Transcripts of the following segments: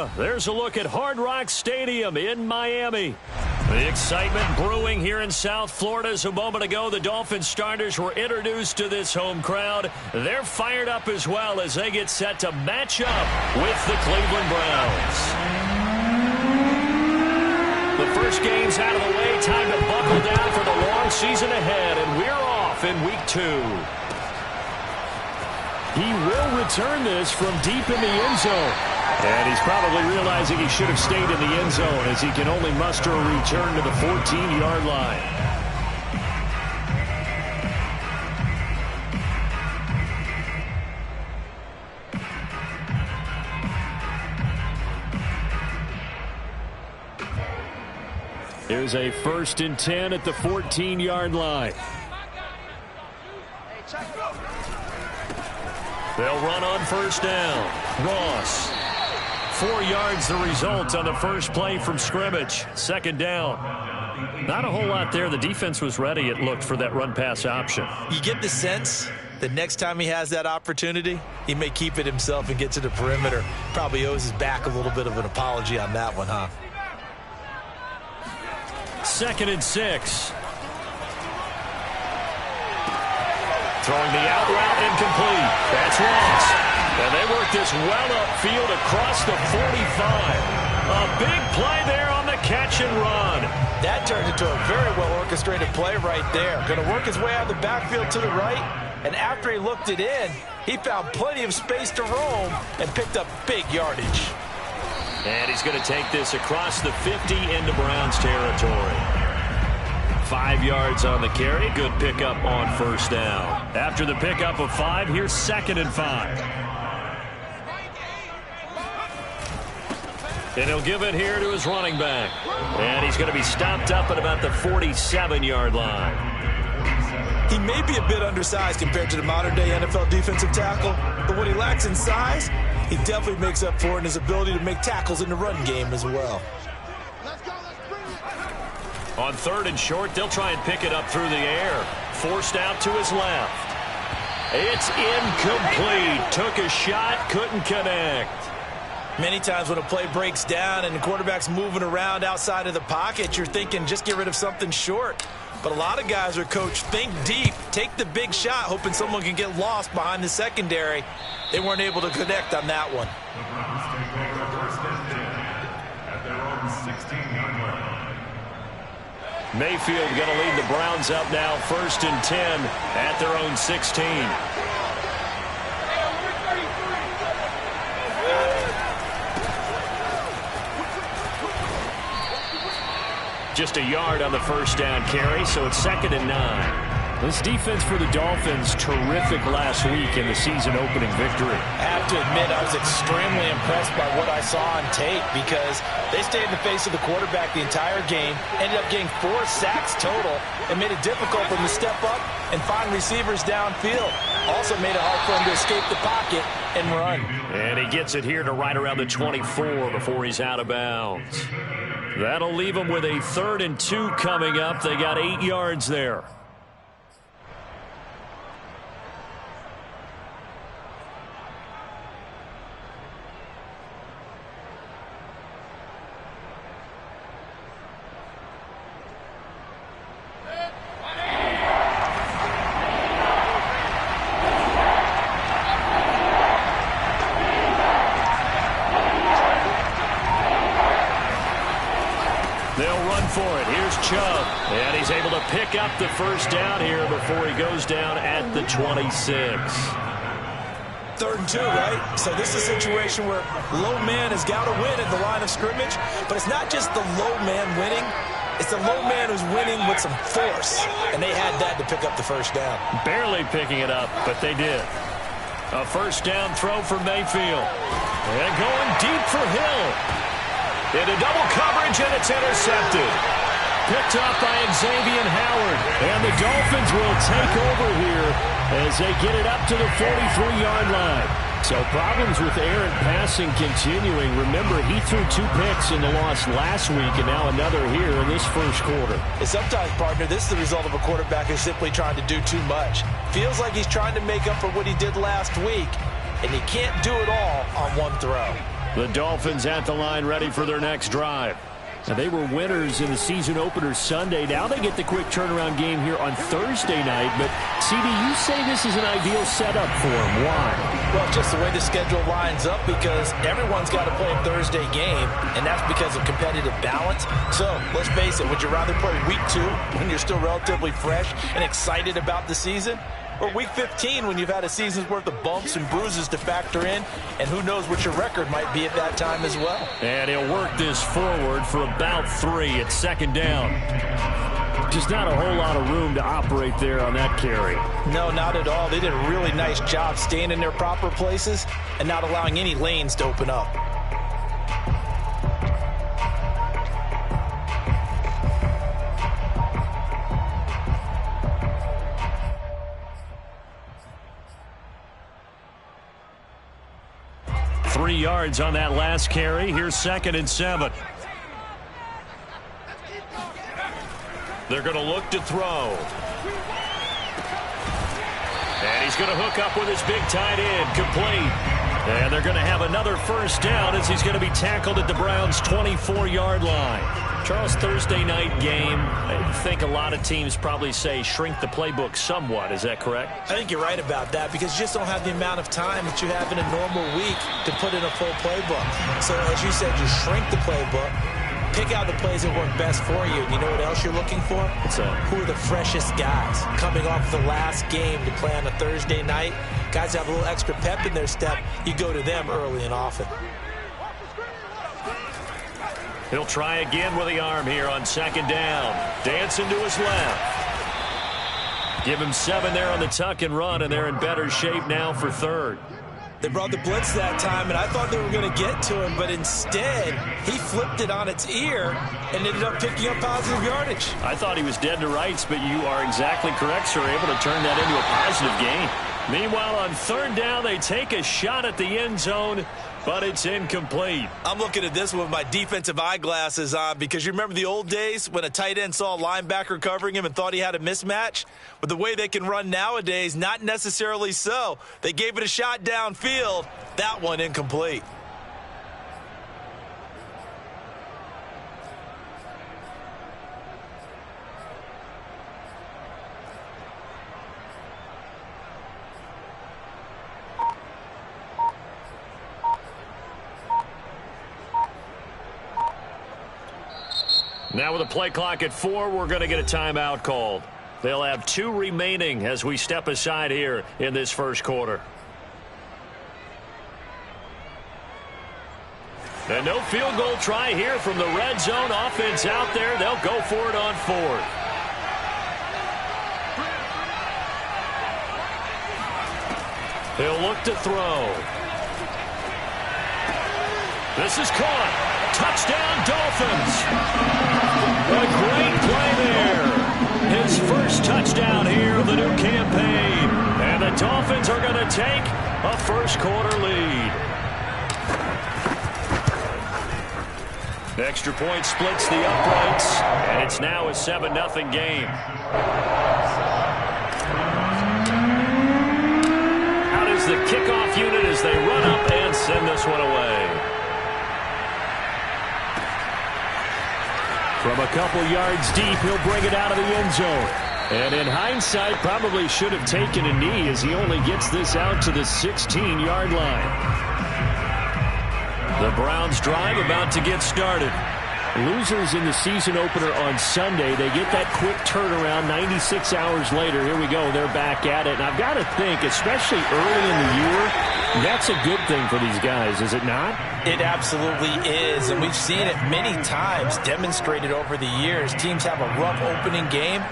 Florida. There's a look at Hard Rock Stadium in Miami. The excitement brewing here in South Florida as a moment ago the Dolphins starters were introduced to this home crowd. They're fired up as well as they get set to match up with the Cleveland Browns. The first game's out of the way. Time to buckle down for the long season ahead, and we're off in week 2. He will return this from deep in the end zone. And he's probably realizing he should have stayed in the end zone as he can only muster a return to the 14-yard line. Here's a 1st and 10 at the 14-yard line. They'll run on 1st down. Ross. 4 yards the result on the first play from scrimmage. 2nd down. Not a whole lot there. The defense was ready, it looked, for that run-pass option. You get the sense that next time he has that opportunity, he may keep it himself and get to the perimeter. Probably owes his back a little bit of an apology on that one, huh? 2nd and 6. Throwing the out route incomplete. That's Ross. And they work this well upfield across the 45. A big play there on the catch and run. That turned into a very well-orchestrated play right there. Going to work his way out of the backfield to the right. And after he looked it in, he found plenty of space to roam and picked up big yardage. And he's going to take this across the 50 into Browns territory. 5 yards on the carry. Good pickup on 1st down. After the pickup of 5, here's 2nd and 5. And he'll give it here to his running back. And he's going to be stopped up at about the 47-yard line. He may be a bit undersized compared to the modern-day NFL defensive tackle, but what he lacks in size, he definitely makes up for in his ability to make tackles in the run game as well. On 3rd and short, they'll try and pick it up through the air. Forced out to his left. It's incomplete. Took a shot, couldn't connect. Many times when a play breaks down and the quarterback's moving around outside of the pocket, you're thinking just get rid of something short. But a lot of guys are coached, think deep, take the big shot, hoping someone can get lost behind the secondary. They weren't able to connect on that one. Mayfield going to lead the Browns up now, 1st and 10 at their own 16. Just a yard on the 1st down carry, so it's 2nd and 9. This defense for the Dolphins, terrific last week in the season-opening victory. I have to admit, I was extremely impressed by what I saw on tape because they stayed in the face of the quarterback the entire game, ended up getting 4 sacks total, and made it difficult for him to step up and find receivers downfield. Also made it hard for him to escape the pocket and run. And he gets it here to right around the 24 before he's out of bounds. That'll leave them with a 3rd and 2 coming up. They got 8 yards there. And he's able to pick up the 1st down here before he goes down at the 26. 3rd and 2, right? So this is a situation where low man has got to win at the line of scrimmage, but it's not just the low man winning. It's the low man who's winning with some force, and they had that to pick up the 1st down. Barely picking it up, but they did. A 1st down throw for Mayfield. And going deep for Hill. Into double coverage, and it's intercepted. Picked up by Xavier Howard. And the Dolphins will take over here as they get it up to the 43-yard line. So problems with errant passing continuing. Remember, he threw 2 picks in the loss last week and now another here in this first quarter. And sometimes, partner, this is the result of a quarterback who's simply trying to do too much. Feels like he's trying to make up for what he did last week, and he can't do it all on one throw. The Dolphins at the line ready for their next drive. Now, they were winners in the season opener Sunday. Now they get the quick turnaround game here on Thursday night. But, CD, you say this is an ideal setup for them. Why? Well, just the way the schedule lines up, because everyone's got to play a Thursday game, and that's because of competitive balance. So, let's face it, would you rather play week 2 when you're still relatively fresh and excited about the season? Or week 15 when you've had a season's worth of bumps and bruises to factor in, and who knows what your record might be at that time as well. And he'll work this forward for about 3. It's second down. Just not a whole lot of room to operate there on that carry. No, not at all. They did a really nice job staying in their proper places and not allowing any lanes to open up. Three yards on that last carry. Here's 2nd and 7. They're going to look to throw. And he's going to hook up with his big tight end. Complete. And they're going to have another first down as he's going to be tackled at the Browns' 24-yard line. Charles, Thursday night game, I think a lot of teams probably say shrink the playbook somewhat. Is that correct? I think you're right about that, because you just don't have the amount of time that you have in a normal week to put in a full playbook. So, as you said, you shrink the playbook, pick out the plays that work best for you. And you know what else you're looking for? Who are the freshest guys coming off the last game to play on a Thursday night? Guys have a little extra pep in their step. You go to them early and often. He'll try again with the arm here on 2nd down. Dancing to his left. Give him 7 there on the tuck and run, and they're in better shape now for 3rd. They brought the blitz that time, and I thought they were going to get to him, but instead, he flipped it on its ear and ended up picking up positive yardage. I thought he was dead to rights, but you are exactly correct, sir. Able to turn that into a positive gain. Meanwhile, on 3rd down, they take a shot at the end zone, but it's incomplete. I'm looking at this with my defensive eyeglasses on, because you remember the old days when a tight end saw a linebacker covering him and thought he had a mismatch? With the way they can run nowadays, not necessarily so. They gave it a shot downfield. That one incomplete. Now with a play clock at 4, we're going to get a timeout called. They'll have 2 remaining as we step aside here in this first quarter. And no field goal try here from the red zone. Offense out there. They'll go for it on 4th. He'll look to throw. This is caught. Touchdown, Dolphins. A great play there. His first touchdown here of the new campaign. And the Dolphins are going to take a first quarter lead. Extra point splits the uprights, and it's now a 7-0 game. Out is the kickoff unit as they run up and send this one away. From a couple yards deep, he'll bring it out of the end zone. And in hindsight, probably should have taken a knee as he only gets this out to the 16-yard line. The Browns drive about to get started. Losers in the season opener on Sunday. They get that quick turnaround 96 hours later. Here we go. They're back at it. And I've got to think, especially early in the year, that's a good thing for these guys, is it not? It absolutely is. And we've seen it many times demonstrated over the years. Teams have a rough opening game,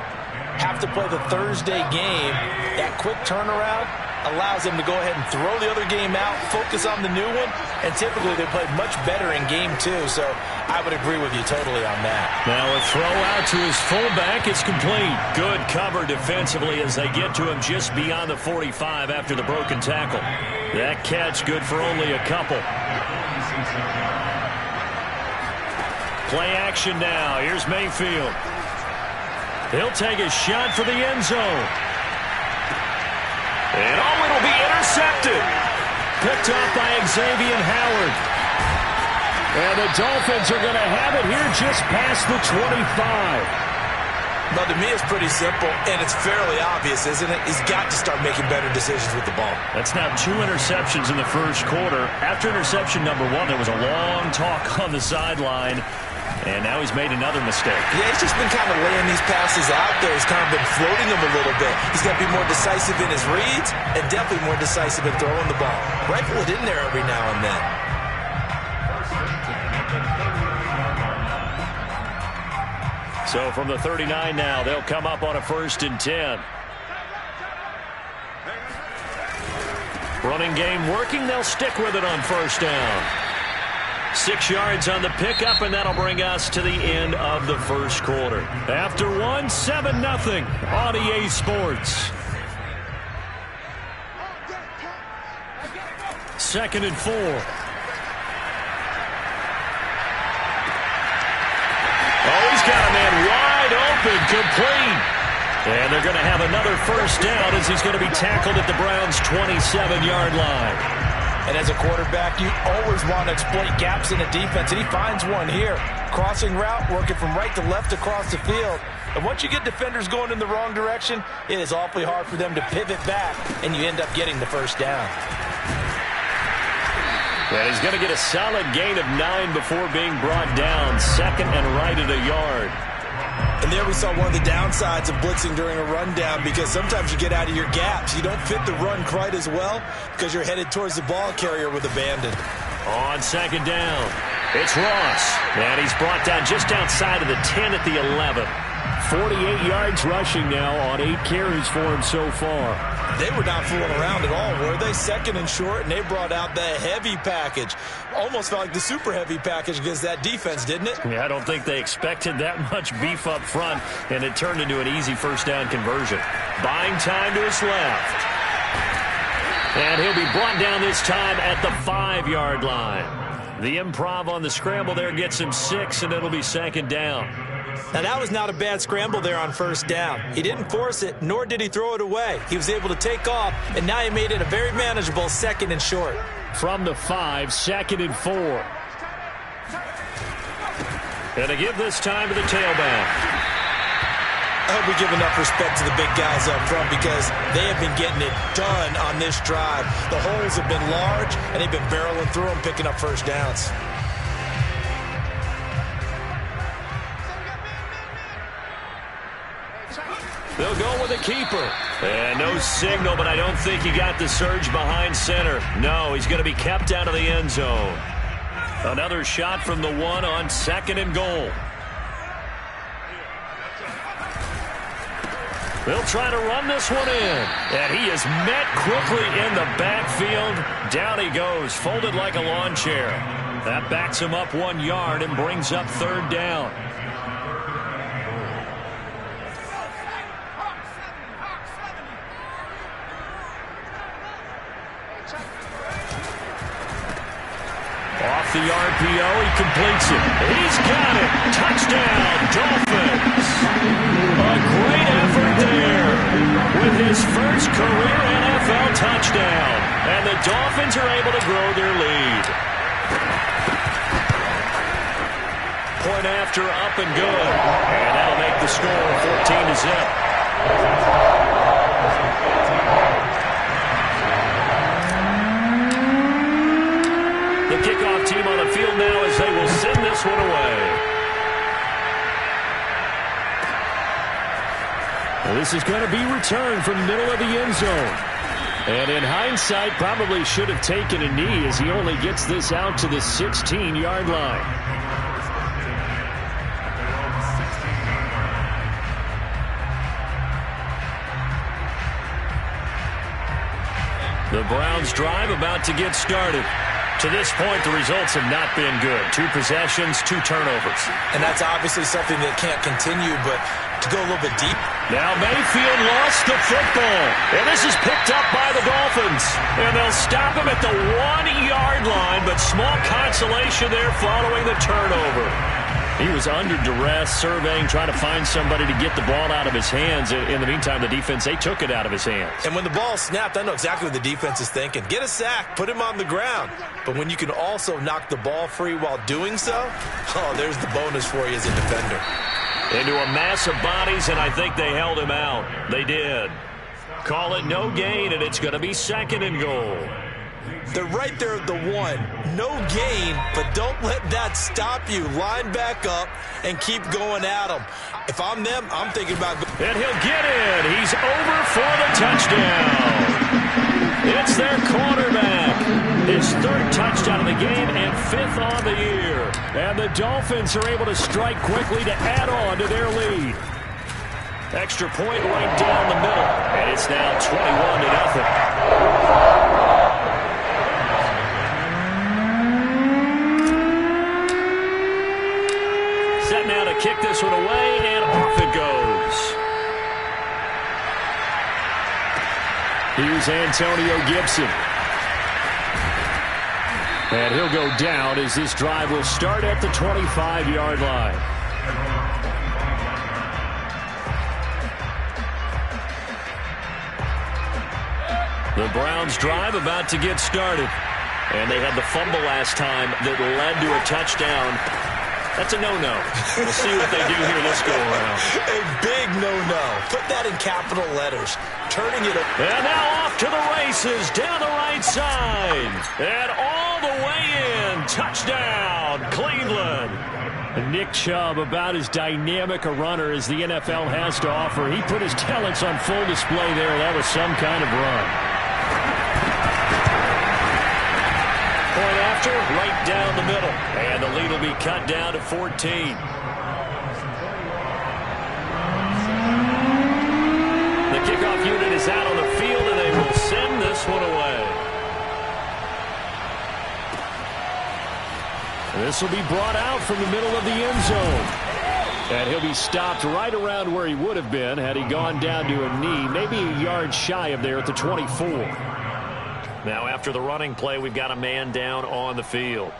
have to play the Thursday game. That quick turnaround allows them to go ahead and throw the other game out, focus on the new one, and typically they play much better in game 2. So I would agree with you totally on that. Now a throw out to his fullback. It's complete. Good cover defensively as they get to him just beyond the 45 after the broken tackle. That catch good for only a couple. Play action now. Here's Mayfield. He'll take a shot for the end zone. And it'll be intercepted. Picked off by Xavier Howard. And the Dolphins are going to have it here just past the 25. Well, to me, it's pretty simple, and it's fairly obvious, isn't it? He's got to start making better decisions with the ball. That's now 2 interceptions in the first quarter. After interception number 1, there was a long talk on the sideline, and now he's made another mistake. Yeah, he's just been kind of laying these passes out there. He's kind of been floating them a little bit. He's got to be more decisive in his reads and definitely more decisive in throwing the ball. Rifle it in there every now and then. So from the 39 now, they'll come up on a 1st and 10. Running game working. They'll stick with it on 1st down. 6 yards on the pickup, and that'll bring us to the end of the first quarter. After 1, 7-0 on EA Sports. 2nd and 4. Got a man wide open, complete. And they're going to have another 1st down as he's going to be tackled at the Browns' 27-yard line. And as a quarterback, you always want to exploit gaps in the defense, and he finds one here. Crossing route, working from right to left across the field. And once you get defenders going in the wrong direction, it is awfully hard for them to pivot back, and you end up getting the 1st down. And he's going to get a solid gain of 9 before being brought down. 2nd and right at a yard. And there we saw one of the downsides of blitzing during a rundown, because sometimes you get out of your gaps. You don't fit the run quite as well because you're headed towards the ball carrier with abandon. On 2nd down, it's Ross. And he's brought down just outside of the 10 at the 11. 48 yards rushing now on 8 carries for him so far. They were not fooling around at all, were they? 2nd and short, and they brought out the heavy package. Almost felt like the super heavy package against that defense, didn't it? Yeah, I don't think they expected that much beef up front, and it turned into an easy 1st down conversion. Buying time to his left. And he'll be brought down this time at the 5-yard line. The improv on the scramble there gets him 6, and it'll be 2nd down. Now, that was not a bad scramble there on 1st down. He didn't force it, nor did he throw it away. He was able to take off, and now he made it a very manageable 2nd and short. From the 5, 2nd and 4. And to give this time to the tailback. I hope we give enough respect to the big guys up front, because they have been getting it done on this drive. The holes have been large, and they've been barreling through them, picking up 1st downs. They'll go with a keeper. And no signal, but I don't think he got the surge behind center. No, he's going to be kept out of the end zone. Another shot from the 1 on 2nd and goal. They'll try to run this one in. And he is met quickly in the backfield. Down he goes, folded like a lawn chair. That backs him up 1 yard and brings up 3rd down. Off the RPO, he completes it. He's got it. Touchdown, Dolphins. A great effort there with his first career NFL touchdown. And the Dolphins are able to grow their lead. Point after, up and good. And that'll make the score 14-0. The kickoff team on the field now as they will send this one away. Well, this is going to be returned from the middle of the end zone. And in hindsight, probably should have taken a knee as he only gets this out to the 16-yard line. The Browns drive about to get started. To this point, the results have not been good. 2 possessions, 2 turnovers. And that's obviously something that can't continue, but to go a little bit deep. Now Mayfield lost the football. And this is picked up by the Dolphins. And they'll stop him at the 1-yard line, but small consolation there following the turnover. He was under duress, surveying, trying to find somebody to get the ball out of his hands. In the meantime, the defense, they took it out of his hands. And when the ball snapped, I know exactly what the defense is thinking. Get a sack, put him on the ground. But when you can also knock the ball free while doing so, oh, there's the bonus for you as a defender. Into a mass of bodies, and I think they held him out. They did. Call it no gain, and it's going to be 2nd and goal. They're right there at the 1. No gain, but don't let that stop you. Line back up and keep going at them. If I'm them, I'm thinking about... And he'll get in. He's over for the touchdown. It's their quarterback. His 3rd touchdown of the game and 5th on the year. And the Dolphins are able to strike quickly to add on to their lead. Extra point right down the middle. And it's now 21-0. Set now to kick this one away, and off it goes. Here's Antonio Gibson. And he'll go down as this drive will start at the 25-yard line. The Browns drive about to get started. And they had the fumble last time that led to a touchdown. That's a no-no. We'll see what they do here this go-around. A big no-no. Put that in capital letters. Turning it up. And now off to the races down the right side. And all the way in. Touchdown, Cleveland. And Nick Chubb, about as dynamic a runner as the NFL has to offer. He put his talents on full display there. That was some kind of run. Point after, right down the middle. And the lead will be cut down to 14. The kickoff unit is out on the field, and they will send this one away. This will be brought out from the middle of the end zone. And he'll be stopped right around where he would have been had he gone down to a knee, maybe a yard shy of there at the 24. Now, after the running play, we've got a man down on the field.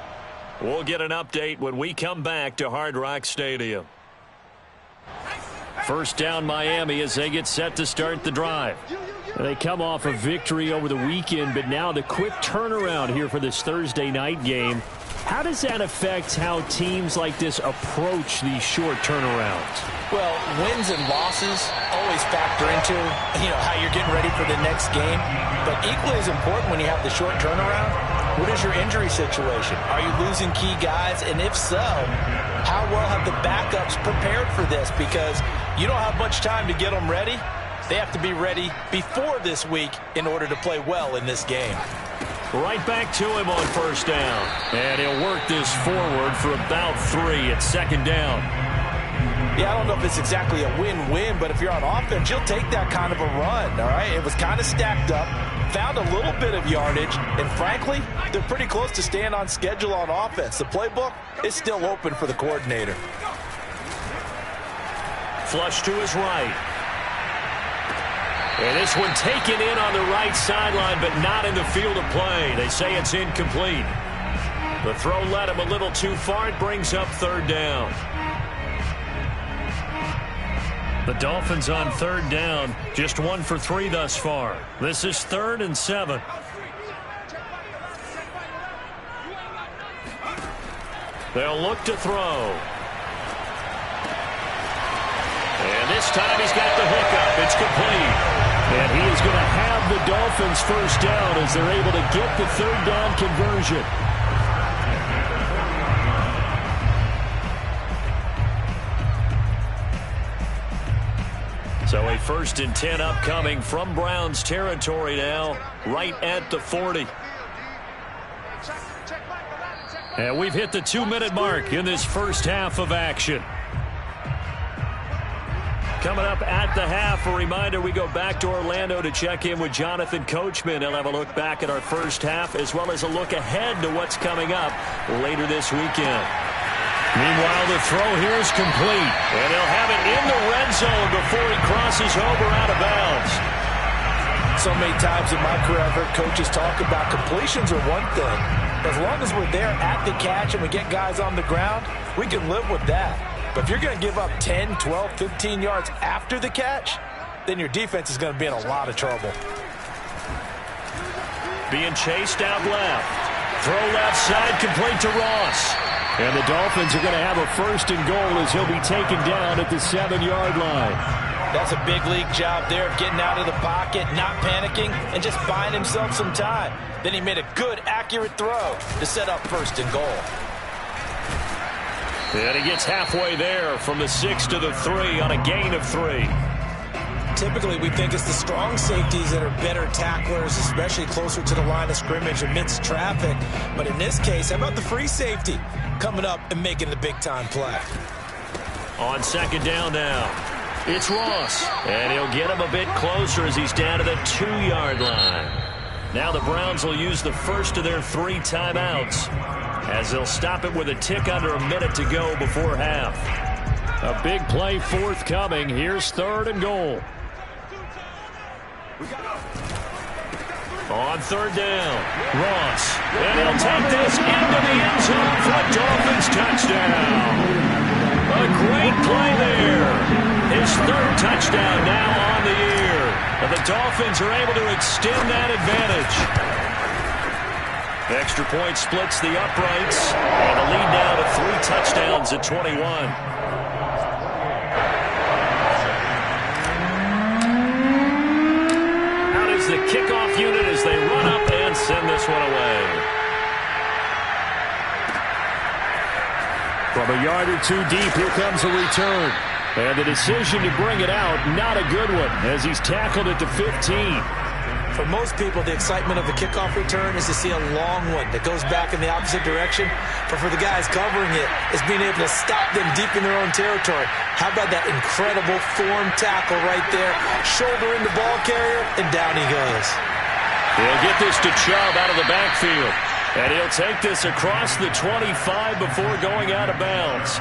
We'll get an update when we come back to Hard Rock Stadium. First down, Miami, as they get set to start the drive. They come off a victory over the weekend, but now the quick turnaround here for this Thursday night game. How does that affect how teams like this approach these short turnarounds? Well, wins and losses always factor into, how you're getting ready for the next game. But equally as important when you have the short turnaround, what is your injury situation? Are you losing key guys? And if so, how well have the backups prepared for this? Because you don't have much time to get them ready. They have to be ready before this week in order to play well in this game. Right back to him on first down. And he'll work this forward for about 3 at second down. Yeah, I don't know if it's exactly a win-win, but if you're on offense, you'll take that kind of a run, all right? It was kind of stacked up, found a little bit of yardage, and frankly, they're pretty close to staying on schedule on offense. The playbook is still open for the coordinator. Flush to his right. And this one taken in on the right sideline, but not in the field of play. They say it's incomplete. The throw led him a little too far. It brings up third down. The Dolphins on third down, just 1 for 3 thus far. This is 3rd and 7. They'll look to throw. And this time he's got the hookup. It's complete. And he is going to have the Dolphins first down as they're able to get the third down conversion. So a 1st and 10 upcoming from Browns territory now, right at the 40. And we've hit the 2-minute mark in this first half of action. Coming up at the half, a reminder, we go back to Orlando to check in with Jonathan Coachman. He'll have a look back at our first half as well as a look ahead to what's coming up later this weekend. Meanwhile, the throw here is complete, and he'll have it in the red zone before he crosses over out of bounds. So many times in my career, I've heard coaches talk about completions are one thing, As long as we're there at the catch and we get guys on the ground, we can live with that. But if you're going to give up 10, 12, 15 yards after the catch, then your defense is going to be in a lot of trouble. Being chased out left. Throw left side, complete to Ross. And the Dolphins are going to have a 1st and goal as he'll be taken down at the 7-yard line. That's a big league job there of getting out of the pocket, not panicking, and just buying himself some time. Then he made a good, accurate throw to set up 1st and goal. And he gets halfway there from the 6 to the 3 on a gain of 3. Typically, we think it's the strong safeties that are better tacklers, especially closer to the line of scrimmage amidst traffic. But in this case, how about the free safety coming up and making the big-time play? On 2nd down now, it's Ross. And he'll get him a bit closer as he's down to the 2-yard line. Now the Browns will use the first of their 3 timeouts as they'll stop it with a tick under a minute to go before half. A big play forthcoming. Here's 3rd and goal. On 3rd down, Ross. And he'll take this into the end zone for a Dolphins touchdown. A great play there. His 3rd touchdown now on the year. And the Dolphins are able to extend that advantage. The extra point splits the uprights. And the lead now to 3 touchdowns at 21. The kickoff unit as they run up and send this one away. From a yard or 2 deep, here comes a return. And the decision to bring it out, not a good one, as he's tackled at the 15. For most people, the excitement of a kickoff return is to see a long one that goes back in the opposite direction. But for the guys covering it, it's being able to stop them deep in their own territory. How about that incredible form tackle right there? Shoulder in the ball carrier, and down he goes. He'll get this to Chubb out of the backfield. And he'll take this across the 25 before going out of bounds.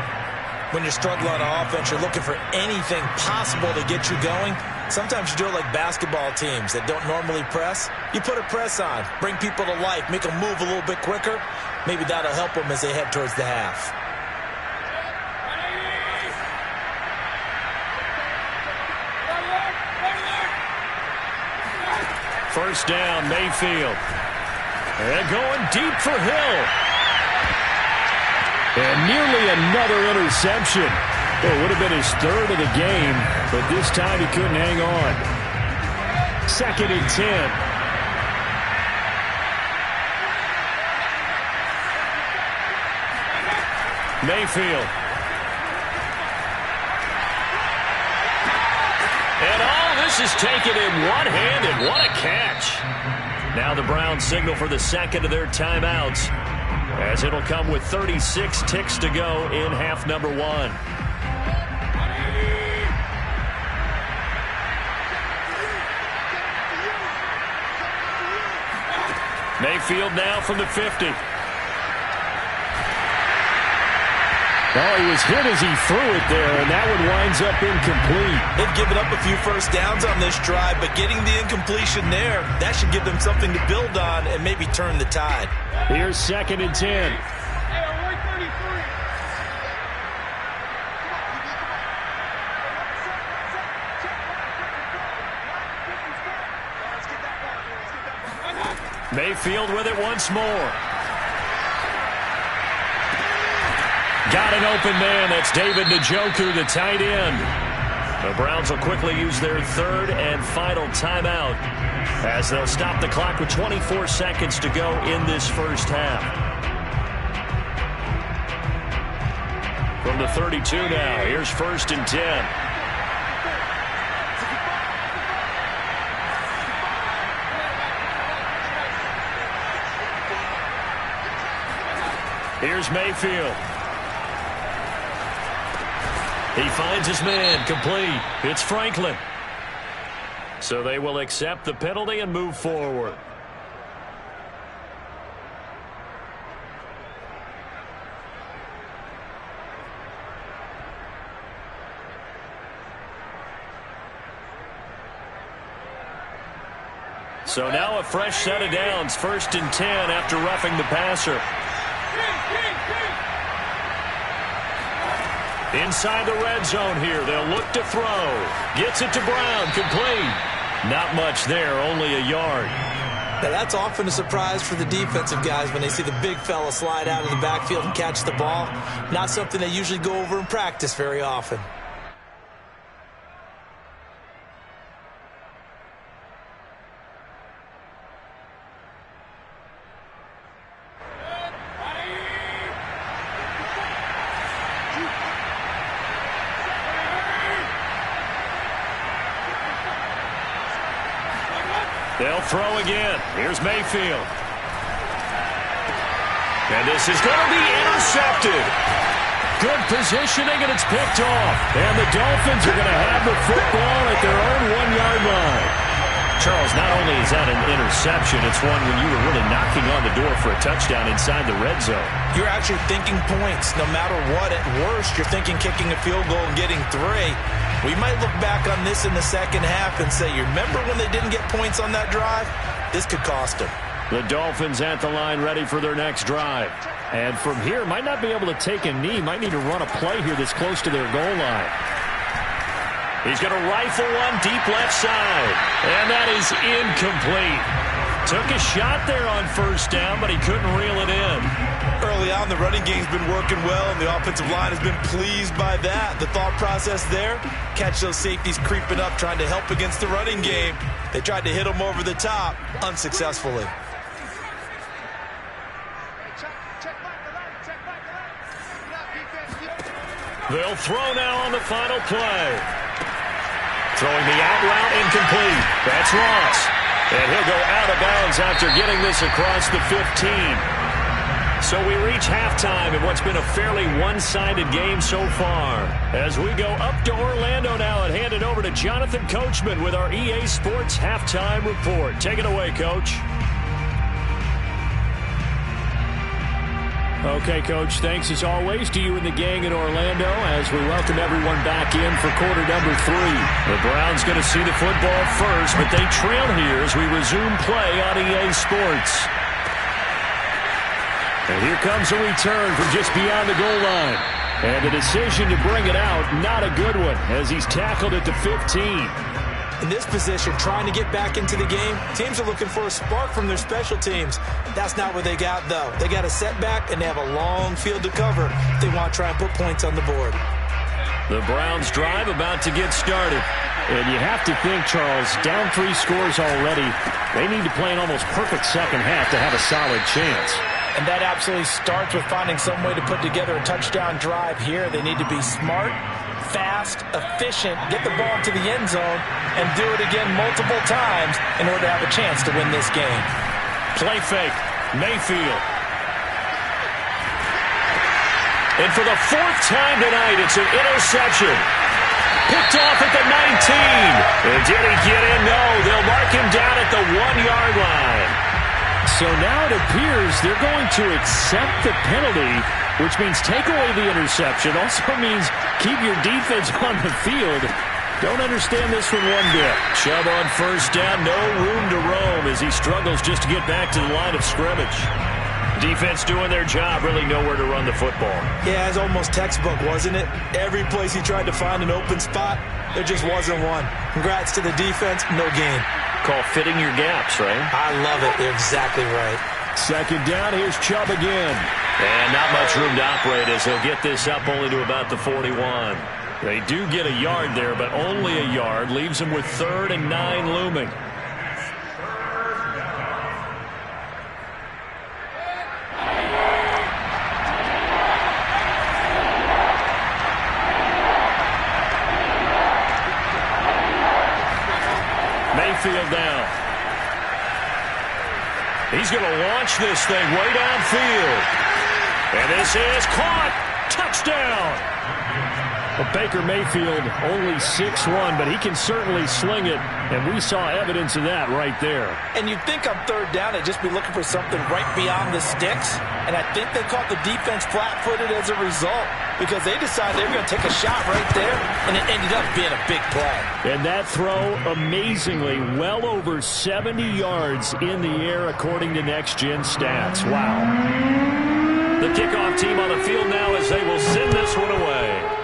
When you're struggling on offense, you're looking for anything possible to get you going. Sometimes you do it like basketball teams that don't normally press. You put a press on, bring people to life, make them move a little bit quicker. Maybe that'll help them as they head towards the half. First down, Mayfield. And going deep for Hill. And nearly another interception. It would have been his 3rd of the game, but this time he couldn't hang on. 2nd and 10. Mayfield. And all this is taken in one-handed. What a catch. Now the Browns signal for the 2nd of their timeouts, as it'll come with 36 ticks to go in half number 1. Mayfield now from the 50. Oh, he was hit as he threw it there, and that one winds up incomplete. They've given up a few first downs on this drive, but getting the incompletion there, that should give them something to build on and maybe turn the tide. Here's 2nd and 10. Mayfield with it once more. Got an open man. That's David Njoku, the tight end. The Browns will quickly use their 3rd and final timeout as they'll stop the clock with 24 seconds to go in this first half. From the 32 now, here's 1st and 10. Here's Mayfield. He finds his man, complete. It's Franklin. So they will accept the penalty and move forward. So now a fresh set of downs, 1st and 10 after roughing the passer. Inside the red zone here, they'll look to throw. Gets it to Brown, complete. Not much there, only a yard. Now that's often a surprise for the defensive guys when they see the big fella slide out of the backfield and catch the ball. Not something they usually go over in practice very often. They'll throw again. Here's Mayfield. And this is going to be intercepted. Good positioning, and it's picked off. And the Dolphins are going to have the football at their own 1-yard line. Charles, not only is that an interception, it's one when you were really knocking on the door for a touchdown inside the red zone. You're actually thinking points. No matter what, at worst, you're thinking kicking a field goal and getting 3. We might look back on this in the second half and say, you remember when they didn't get points on that drive? This could cost them. The Dolphins at the line ready for their next drive. And from here, might not be able to take a knee. Might need to run a play here that's close to their goal line. He's going to rifle one deep left side. And that is incomplete. Took a shot there on 1st down, but he couldn't reel it in. Early on, the running game's been working well, and the offensive line has been pleased by that. The thought process there, catch those safeties creeping up, trying to help against the running game. They tried to hit them over the top, unsuccessfully. They'll throw now on the final play. Throwing the out route, incomplete. That's Ross. And he'll go out of bounds after getting this across the 15. So we reach halftime in what's been a fairly one-sided game so far. As we go up to Orlando now and hand it over to Jonathan Coachman with our EA Sports Halftime Report. Take it away, Coach. Okay, Coach, thanks as always to you and the gang in Orlando as we welcome everyone back in for quarter number 3. The Browns going to see the football first, but they trail here as we resume play on EA Sports. And here comes a return from just beyond the goal line. And the decision to bring it out, not a good one, as he's tackled at the 15. In this position, trying to get back into the game, teams are looking for a spark from their special teams. That's not what they got, though. They got a setback, and they have a long field to cover if they want to try and put points on the board. The Browns drive about to get started. And you have to think, Charles, down 3 scores already. They need to play an almost perfect second half to have a solid chance. And that absolutely starts with finding some way to put together a touchdown drive here. They need to be smart, fast, efficient, get the ball into the end zone, and do it again multiple times in order to have a chance to win this game. Play fake. Mayfield. And for the 4th time tonight, it's an interception. Picked off at the 19. And did he get in? No. They'll mark him down at the 1-yard line. So now it appears they're going to accept the penalty, which means take away the interception. Also means keep your defense on the field. Don't understand this one one bit. Chubb on 1st down, no room to roam as he struggles just to get back to the line of scrimmage. Defense doing their job, really nowhere to run the football. Yeah, it's almost textbook, wasn't it? Every place he tried to find an open spot, there just wasn't one. Congrats to the defense, no gain. Call fitting your gaps, right? I love it. You're exactly right. 2nd down, here's Chubb again. And not much room to operate as he'll get this up only to about the 41. They do get a yard there, but only a yard. Leaves them with 3rd and 9 looming. Mayfield now. He's going to launch this thing way downfield. And this is caught. Touchdown. Well, Baker Mayfield only 6'1", but he can certainly sling it, and we saw evidence of that right there. And you'd think on third down they'd just be looking for something right beyond the sticks, and I think they caught the defense flat-footed as a result because they decided they were going to take a shot right there, and it ended up being a big play. And that throw, amazingly, well over 70 yards in the air according to Next Gen Stats. Wow. The kickoff team on the field now as they will send this one away.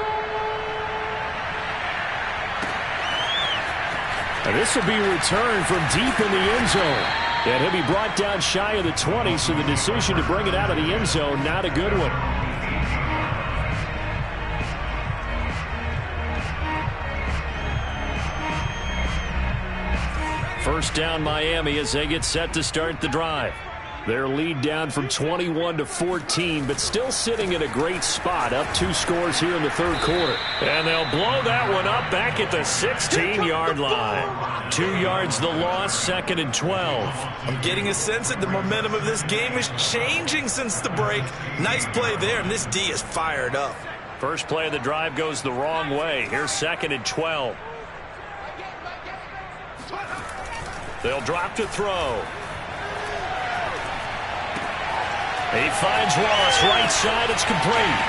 And this will be returned from deep in the end zone. And he'll be brought down shy of the 20, so the decision to bring it out of the end zone, not a good one. First down Miami as they get set to start the drive. Their lead down from 21 to 14, but still sitting in a great spot, up 2 scores here in the third quarter. And they'll blow that one up back at the 16-yard line. 2 yards the loss, 2nd and 12. I'm getting a sense that the momentum of this game is changing since the break. Nice play there, and this D is fired up. First play of the drive goes the wrong way. Here's 2nd and 12. They'll drop to throw. He finds Ross, right side, it's complete.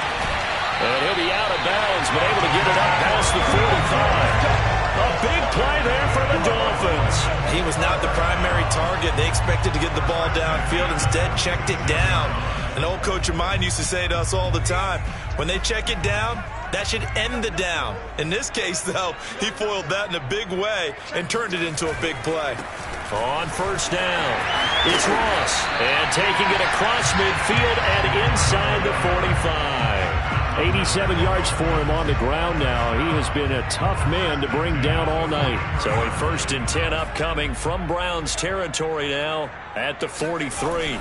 And he'll be out of bounds, but able to get it up past the 45. A big play there for the Dolphins. He was not the primary target. They expected to get the ball downfield, instead checked it down. An old coach of mine used to say to us all the time, when they check it down, that should end the down. In this case, though, he foiled that in a big way and turned it into a big play. On first down, it's Ross. And taking it across midfield and inside the 45. 87 yards for him on the ground now. He has been a tough man to bring down all night. So a 1st and 10 upcoming from Browns territory now at the 43.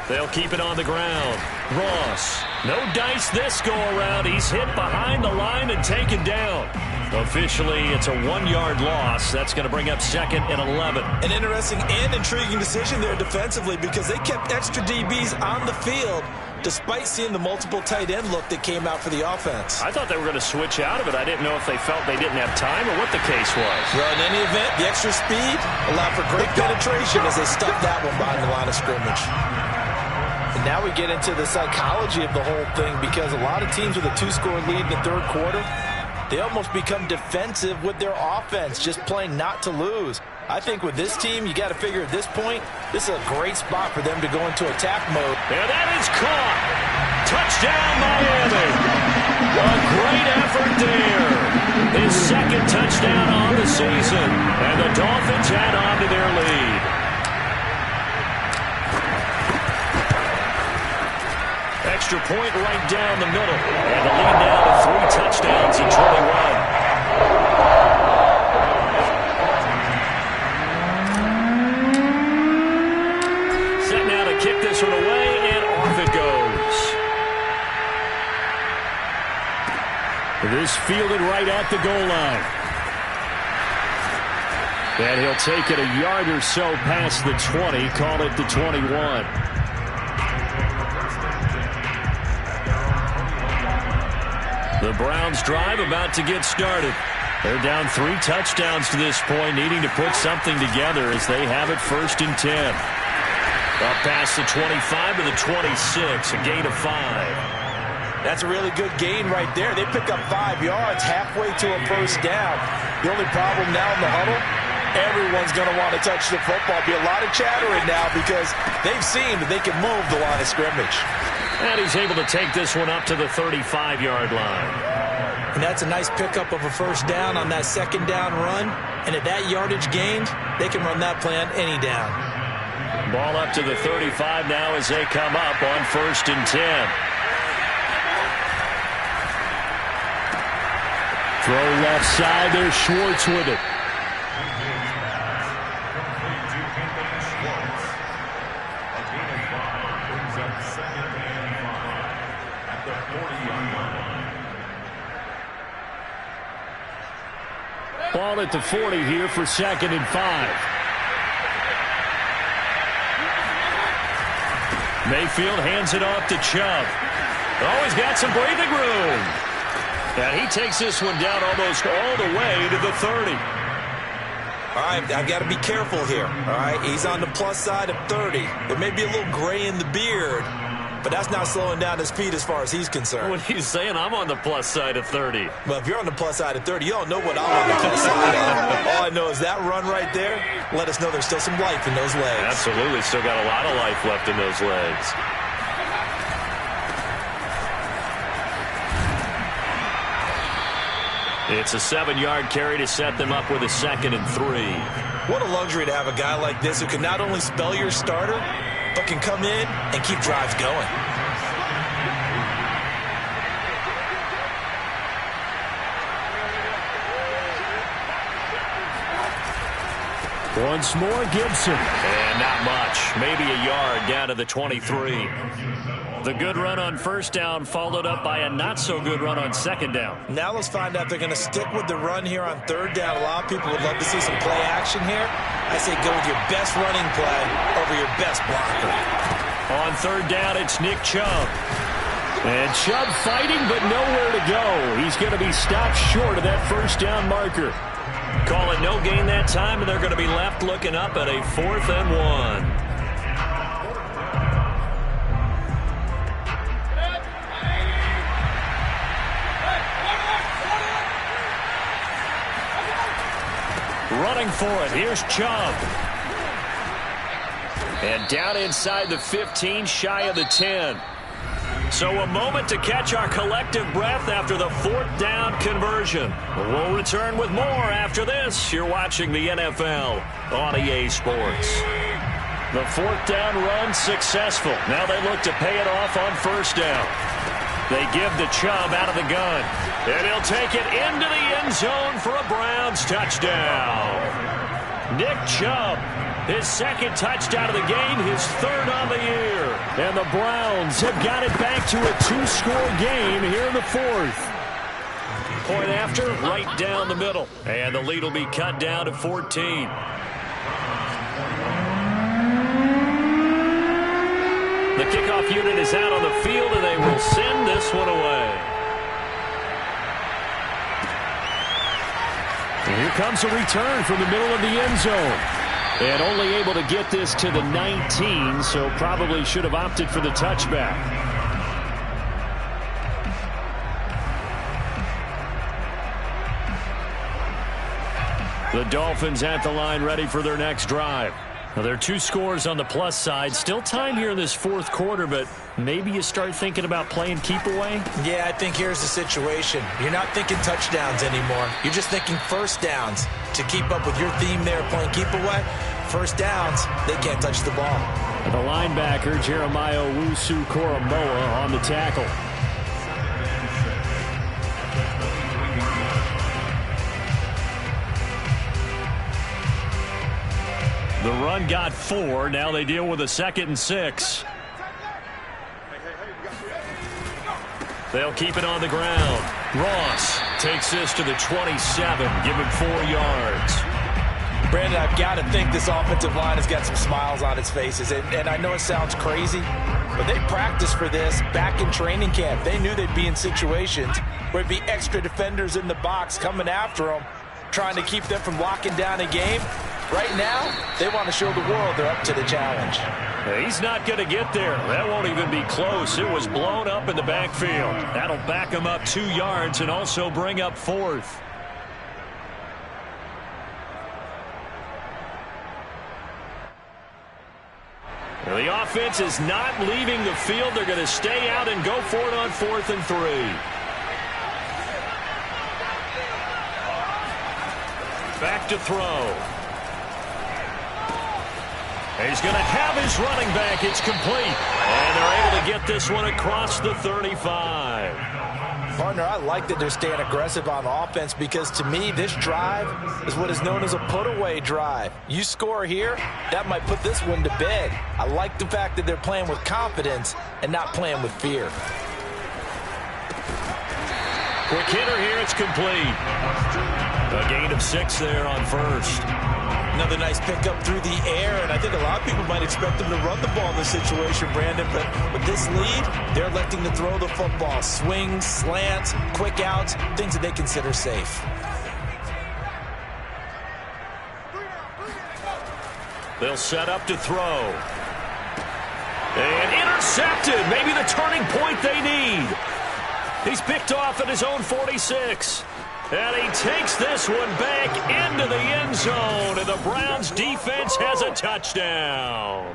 They'll keep it on the ground. Ross, no dice this go-around. He's hit behind the line and taken down. Officially, it's a 1-yard loss. That's going to bring up 2nd and 11. An interesting and intriguing decision there defensively because they kept extra DBs on the field despite seeing the multiple tight end look that came out for the offense. I thought they were going to switch out of it. I didn't know if they felt they didn't have time or what the case was. Well, in any event, the extra speed allowed for great penetration as they stuffed that one behind the line of scrimmage. And now we get into the psychology of the whole thing because a lot of teams with a 2-score lead in the third quarter, they almost become defensive with their offense, just playing not to lose. I think with this team, you got to figure at this point, this is a great spot for them to go into attack mode. And that is caught. Touchdown, Miami. A great effort there. His 2nd touchdown on the season. And the Dolphins add on to their lead. Extra point right down the middle. And the lead now to 3 touchdowns in 21. Set now to kick this one away, and off it goes. This fielded right at the goal line. And he'll take it a yard or so past the 20, call it the 21. The Browns drive about to get started. They're down 3 touchdowns to this point, needing to put something together as they have it 1st and 10. Up past the 25 to the 26, a gain of 5. That's a really good gain right there. They pick up 5 yards halfway to a first down. The only problem now in the huddle, everyone's going to want to touch the football. Be a lot of chattering now because they've seen that they can move the line of scrimmage. And he's able to take this one up to the 35-yard line. And that's a nice pickup of a first down on that 2nd down run. And at that yardage gained, they can run that play on any down. Ball up to the 35 now as they come up on 1st and 10. Throw left side, there's Schwartz with it. Ball at the 40 here for 2nd and 5. Mayfield hands it off to Chubb. Oh, he's got some breathing room. And he takes this one down almost all the way to the 30. All right, I've got to be careful here. All right, he's on the plus side of 30. There may be a little gray in the beard, but that's not slowing down his speed as far as he's concerned. What are you saying? I'm on the plus side of 30. Well, if you're on the plus side of 30, you don't know what I'm on the plus side of. All I know is that run right there let us know there's still some life in those legs. Absolutely, still got a lot of life left in those legs. It's a 7-yard carry to set them up with a 2nd and 3. What a luxury to have a guy like this who can not only spell your starter, but can come in and keep drives going. Once more, Gibson. And not much. Maybe a yard down to the 23. The good run on first down followed up by a not-so-good run on second down. Now let's find out if they're going to stick with the run here on third down. A lot of people would love to see some play action here. I say go with your best running play over your best blocker. On third down, it's Nick Chubb. And Chubb fighting, but nowhere to go. He's going to be stopped short of that first down marker. Call it no gain that time, and they're going to be left looking up at a 4th and 1. Running for it, here's Chubb. And down inside the 15, shy of the 10. So a moment to catch our collective breath after the 4th down conversion. We'll return with more after this. You're watching the NFL on EA Sports. The 4th down run successful. Now they look to pay it off on first down. They give to Chubb out of the gun. And he'll take it into the end zone for a Browns touchdown. Nick Chubb, his 2nd touchdown of the game, his 3rd on the year. And the Browns have got it back to a 2-score game here in the 4th. Point after, right down the middle. And the lead will be cut down to 14. The kickoff unit is out on the field, and they will send this one away. Here comes a return from the middle of the end zone. And only able to get this to the 19, so probably should have opted for the touchback. The Dolphins at the line ready for their next drive. Now, there are 2 scores on the plus side. Still time here in this 4th quarter, but maybe you start thinking about playing keep away? Yeah, I think here's the situation. You're not thinking touchdowns anymore. You're just thinking first downs. To keep up with your theme there, playing keep away, first downs, they can't touch the ball. The linebacker, Jeremiah Owusu-Koramoah, on the tackle. The run got 4. Now they deal with a 2nd and 6. They'll keep it on the ground. Ross takes this to the 27. Give him 4 yards. Brandon, I've got to think this offensive line has got some smiles on its faces. And I know it sounds crazy, but they practiced for this back in training camp. They knew they'd be in situations where it'd be extra defenders in the box coming after them, trying to keep them from locking down a game. Right now, they want to show the world they're up to the challenge. He's not going to get there. That won't even be close. It was blown up in the backfield. That'll back him up 2 yards and also bring up 4th. The offense is not leaving the field. They're going to stay out and go for it on 4th and 3. Back to throw. He's going to have his running back. It's complete. And they're able to get this one across the 35. Partner, I like that they're staying aggressive on offense because to me, this drive is what is known as a put-away drive. You score here, that might put this one to bed. I like the fact that they're playing with confidence and not playing with fear. Quick hitter here. It's complete. A gain of 6 there on first. Another nice pickup through the air, and I think a lot of people might expect them to run the ball in this situation, Brandon, but with this lead, they're electing to throw the football. Swings, slants, quick outs, things that they consider safe. They'll set up to throw. And intercepted. Maybe the turning point they need. He's picked off at his own 46. And he takes this one back into the end zone. And the Browns defense has a touchdown.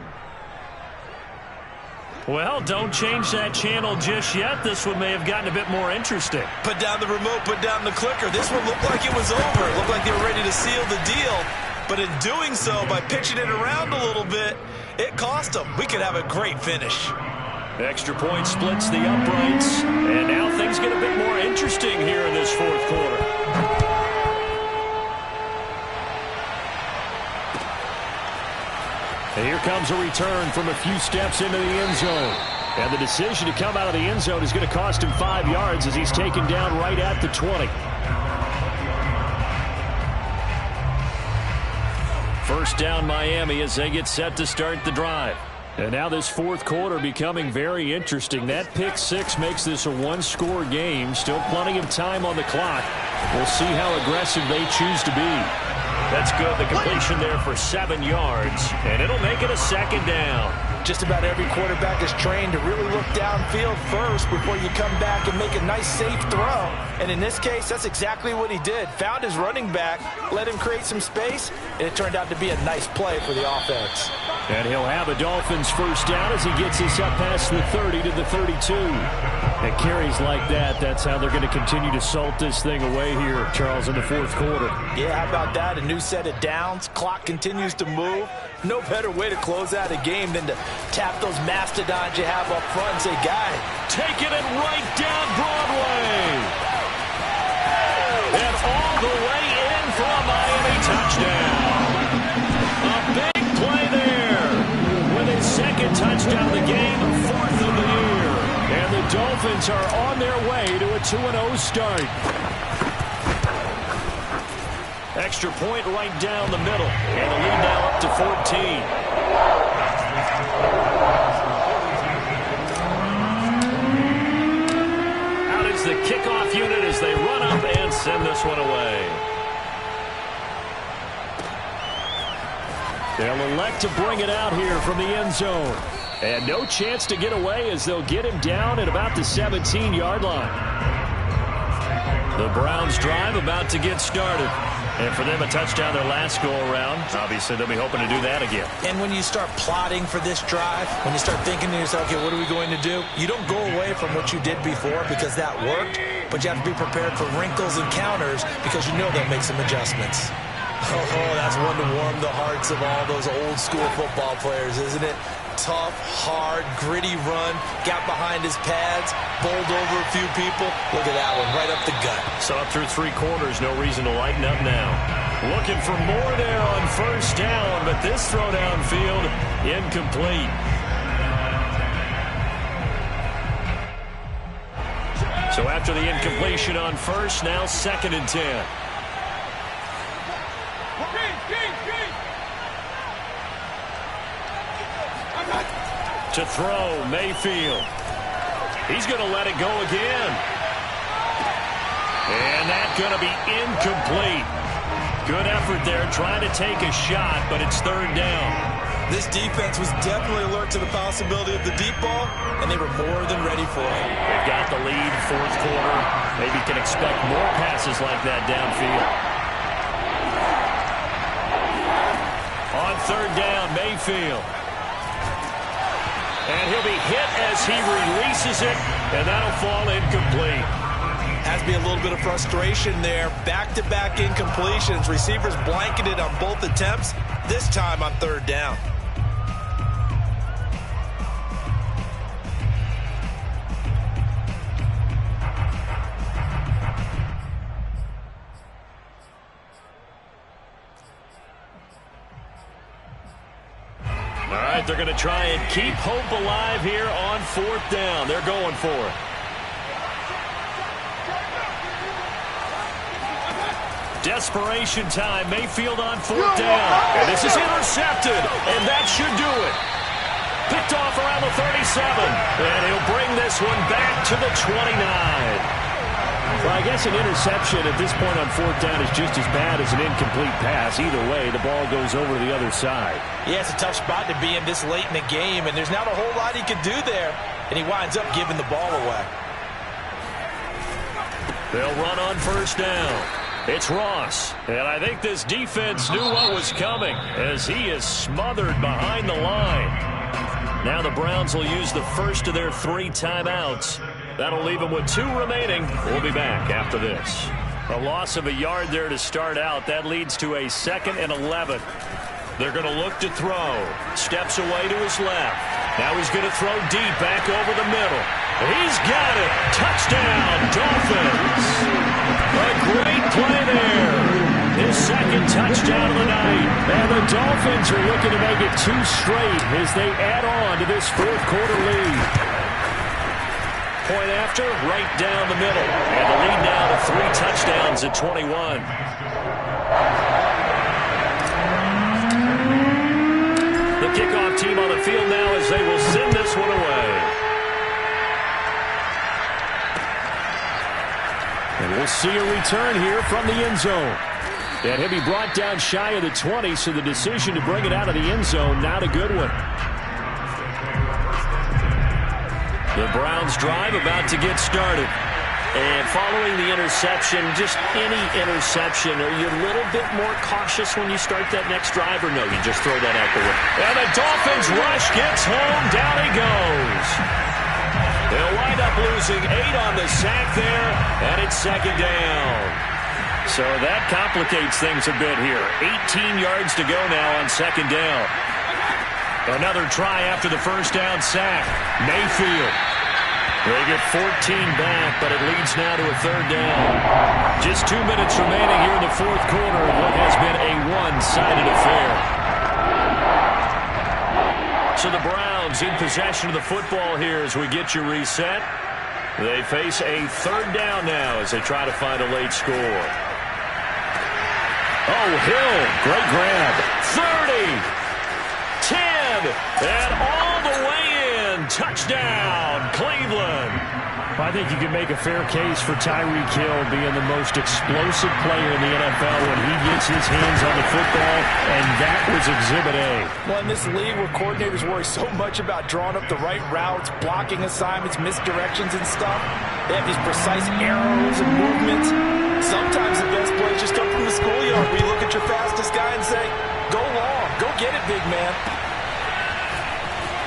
Well, don't change that channel just yet. This one may have gotten a bit more interesting. Put down the remote, put down the clicker. This one looked like it was over. It looked like they were ready to seal the deal. But in doing so, by pitching it around a little bit, it cost them. We could have a great finish. Extra point splits the uprights. And now things get a bit more interesting here in this fourth quarter. And here comes a return from a few steps into the end zone. And the decision to come out of the end zone is going to cost him 5 yards as he's taken down right at the 20. First down Miami as they get set to start the drive. And now this fourth quarter becoming very interesting. That pick six makes this a one-score game. Still plenty of time on the clock. We'll see how aggressive they choose to be. That's good. The completion there for 7 yards. And it'll make it a second down. Just about every quarterback is trained to really look downfield first before you come back and make a nice, safe throw. And in this case, that's exactly what he did. Found his running back, let him create some space, and it turned out to be a nice play for the offense. And he'll have a Dolphins first down as he gets us up past the 30 to the 32. And carries like that, that's how they're going to continue to salt this thing away here, Charles, in the fourth quarter. Yeah, how about that? A new set of downs. Clock continues to move. No better way to close out a game than to tap those mastodons you have up front and say, guy, taking it right down Broadway. And all the way in for a Miami touchdown. A big play there. With his second touchdown of the game, fourth of the year. And the Dolphins are on their way to a 2-0 start. Extra point right down the middle. And the lead now up to 14. Out is the kickoff unit as they run up and send this one away. They'll elect to bring it out here from the end zone. And no chance to get away as they'll get him down at about the 17-yard line. The Browns drive about to get started. And for them, a touchdown their last go-around. Obviously, they'll be hoping to do that again. And when you start plotting for this drive, when you start thinking to yourself, okay, what are we going to do? You don't go away from what you did before because that worked, but you have to be prepared for wrinkles and counters because you know they'll make some adjustments. Oh, that's one to warm the hearts of all those old-school football players, isn't it? Tough, hard, gritty run, got behind his pads, bowled over a few people. Look at that one, right up the gut. So up through 3 quarters, no reason to lighten up now. Looking for more there on first down, but this throw downfield, incomplete. So after the incompletion on first, now 2nd and 10. To throw, Mayfield. He's going to let it go again. And that's going to be incomplete. Good effort there, trying to take a shot, but it's 3rd down. This defense was definitely alert to the possibility of the deep ball, and they were more than ready for it. They've got the lead, fourth quarter. Maybe can expect more passes like that downfield. On 3rd down, Mayfield. And he'll be hit as he releases it, and that'll fall incomplete. Has to be a little bit of frustration there. Back-to-back incompletions. Receivers blanketed on both attempts, this time on 3rd down. They're going to try and keep hope alive here on 4th down. They're going for it. Desperation time. Mayfield on 4th down. And this is intercepted. And that should do it. Picked off around the 37. And he'll bring this one back to the 29. Well, I guess an interception at this point on 4th down is just as bad as an incomplete pass. Either way, the ball goes over to the other side. Yeah, it's a tough spot to be in this late in the game, and there's not a whole lot he could do there. And he winds up giving the ball away. They'll run on 1st down. It's Ross. And I think this defense knew what was coming as he is smothered behind the line. Now the Browns will use the first of their 3 timeouts. That'll leave them with 2 remaining. We'll be back after this. A loss of a yard there to start out. That leads to a 2nd and 11. They're going to look to throw. Steps away to his left. Now he's going to throw deep back over the middle. He's got it. Touchdown, Dolphins. A great play there. His 2nd touchdown of the night. And the Dolphins are looking to make it 2 straight as they add on to this 4th quarter lead. Point after, right down the middle. And the lead now to 3 touchdowns at 21. The kickoff team on the field now as they will send this one away. And we'll see a return here from the end zone. And he'll be brought down shy of the 20, so the decision to bring it out of the end zone, not a good one. The Browns drive about to get started. And following the interception, just any interception, are you a little bit more cautious when you start that next drive, or no, you just throw that out the way? And the Dolphins rush gets home. Down he goes. They'll wind up losing 8 on the sack there, and it's 2nd down. So that complicates things a bit here. 18 yards to go now on 2nd down. Another try after the 1st down sack. Mayfield. They get 14 back, but it leads now to a 3rd down. Just 2 minutes remaining here in the 4th quarter of what has been a one-sided affair. So the Browns in possession of the football here as we get you reset. They face a 3rd down now as they try to find a late score. Oh, Hill. Great grab. 30. 10, and all the way in. Touchdown, Cleveland. I think you can make a fair case for Tyreek Hill being the most explosive player in the NFL when he gets his hands on the football, and that was Exhibit A. Well, in this league where coordinators worry so much about drawing up the right routes, blocking assignments, misdirections and stuff, they have these precise arrows and movements. Sometimes the best plays just come from the schoolyard where you look at your fastest guy and say, go long, go get it, big man.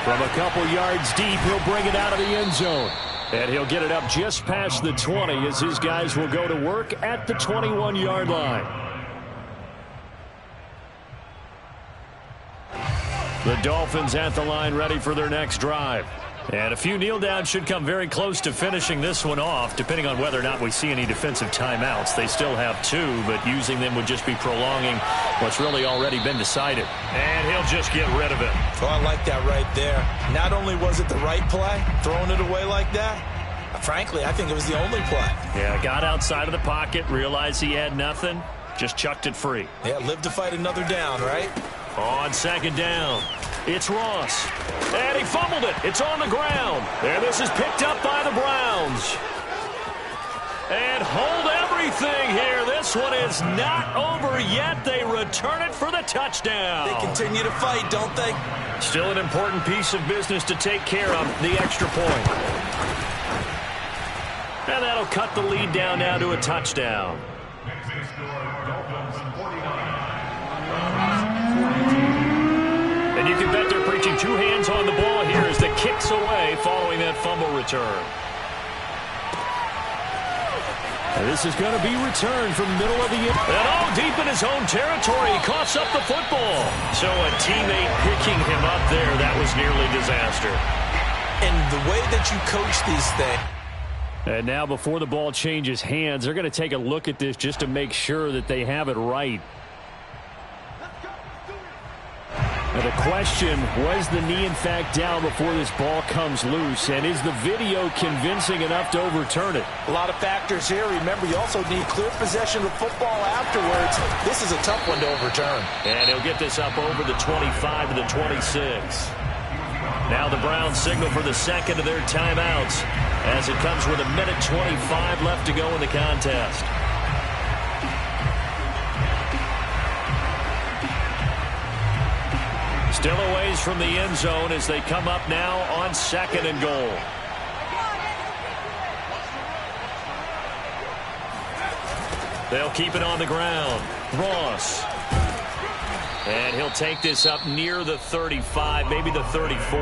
From a couple yards deep, he'll bring it out of the end zone. And he'll get it up just past the 20 as his guys will go to work at the 21-yard line. The Dolphins at the line ready for their next drive. And a few kneel downs should come very close to finishing this one off, depending on whether or not we see any defensive timeouts. They still have 2, but using them would just be prolonging what's really already been decided. And he'll just get rid of it. Oh, I like that right there. Not only was it the right play, throwing it away like that, frankly, I think it was the only play. Yeah, got outside of the pocket, realized he had nothing, just chucked it free. Yeah, live to fight another down, right? On 2nd down, it's Ross. And he fumbled it. It's on the ground. And this is picked up by the Browns. And hold everything here. This one is not over yet. They return it for the touchdown. They continue to fight, don't they? Still an important piece of business to take care of, the extra point. And that'll cut the lead down now to a touchdown. And you can bet they're preaching 2 hands on the ball here as the kick's away following that fumble return. And this is going to be returned from the middle of the... And all deep in his own territory, he coughs up the football. So a teammate picking him up there, that was nearly disaster. And the way that you coach these things. And now before the ball changes hands, they're going to take a look at this just to make sure that they have it right. And the question, was the knee in fact down before this ball comes loose? And is the video convincing enough to overturn it? A lot of factors here. Remember, you also need clear possession of the football afterwards. This is a tough one to overturn. And he'll get this up over the 25 to the 26. Now the Browns signal for the second of their timeouts as it comes with 1:25 left to go in the contest. Still a ways from the end zone as they come up now on 2nd and goal. They'll keep it on the ground. Ross. And he'll take this up near the 35, maybe the 34.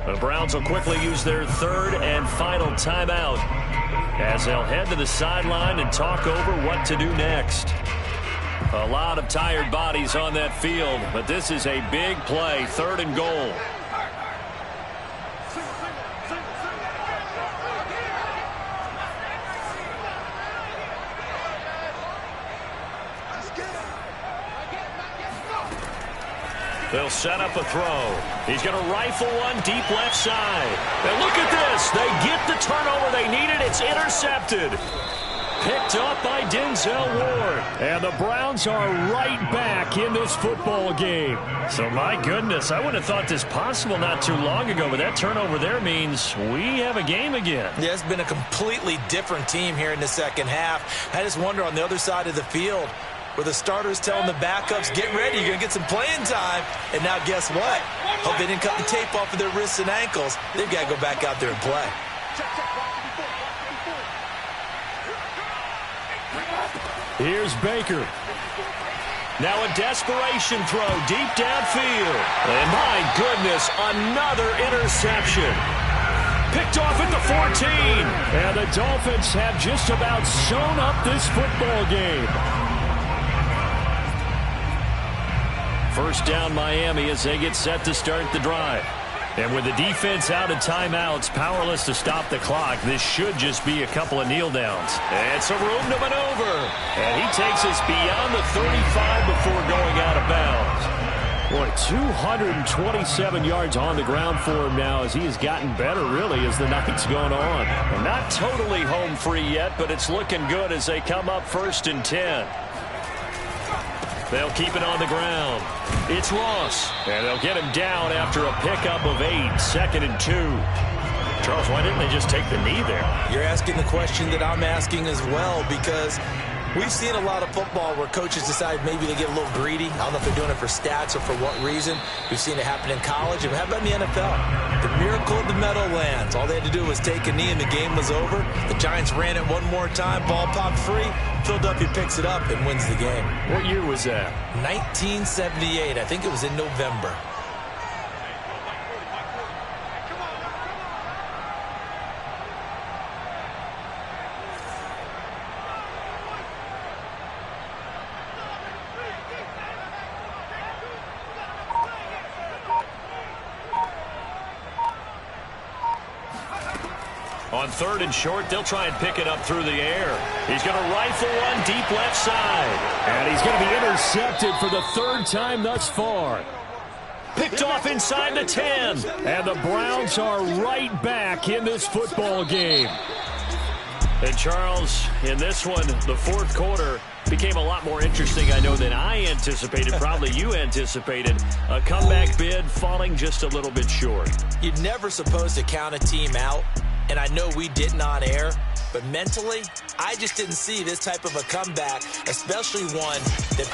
The Browns will quickly use their third and final timeout as they'll head to the sideline and talk over what to do next. A lot of tired bodies on that field, but this is a big play, 3rd and goal. They'll set up a throw. He's going to rifle one deep left side. And look at this. They get the turnover they needed. It's intercepted. Picked up by Denzel Ward. And the Browns are right back in this football game. So, my goodness, I wouldn't have thought this possible not too long ago, but that turnover there means we have a game again. Yeah, it's been a completely different team here in the second half. I just wonder on the other side of the field where the starters telling the backups, get ready, you're going to get some playing time. And now guess what? Hope they didn't cut the tape off of their wrists and ankles. They've got to go back out there and play. Here's Baker. Now a desperation throw deep downfield. And my goodness, another interception. Picked off at the 14. And the Dolphins have just about sewn up this football game. First down Miami as they get set to start the drive. And with the defense out of timeouts, powerless to stop the clock, this should just be a couple of kneel downs. And some room to maneuver. And he takes us beyond the 35 before going out of bounds. Boy, 227 yards on the ground for him now as he has gotten better, really, as the night's gone on. And not totally home free yet, but it's looking good as they come up 1st and 10. They'll keep it on the ground. It's Ross. And they'll get him down after a pickup of 8. 2nd and 2. Charles, why didn't they just take the knee there? You're asking the question that I'm asking as well, because we've seen a lot of football where coaches decide maybe they get a little greedy. I don't know if they're doing it for stats or for what reason. We've seen it happen in college. And how about in the NFL? The miracle of the Meadowlands. All they had to do was take a knee and the game was over. The Giants ran it one more time. Ball popped free. Philadelphia picks it up and wins the game. What year was that? 1978. I think it was in November. On 3rd and short, they'll try and pick it up through the air. He's going to rifle one deep left side. And he's going to be intercepted for the 3rd time thus far. Picked off inside the 10. And the Browns are right back in this football game. And Charles, in this one, the 4th quarter became a lot more interesting, I know, than I anticipated. Probably you anticipated. A comeback bid falling just a little bit short. You're never supposed to count a team out. And I know we didn't on air, but mentally, I just didn't see this type of a comeback, especially one that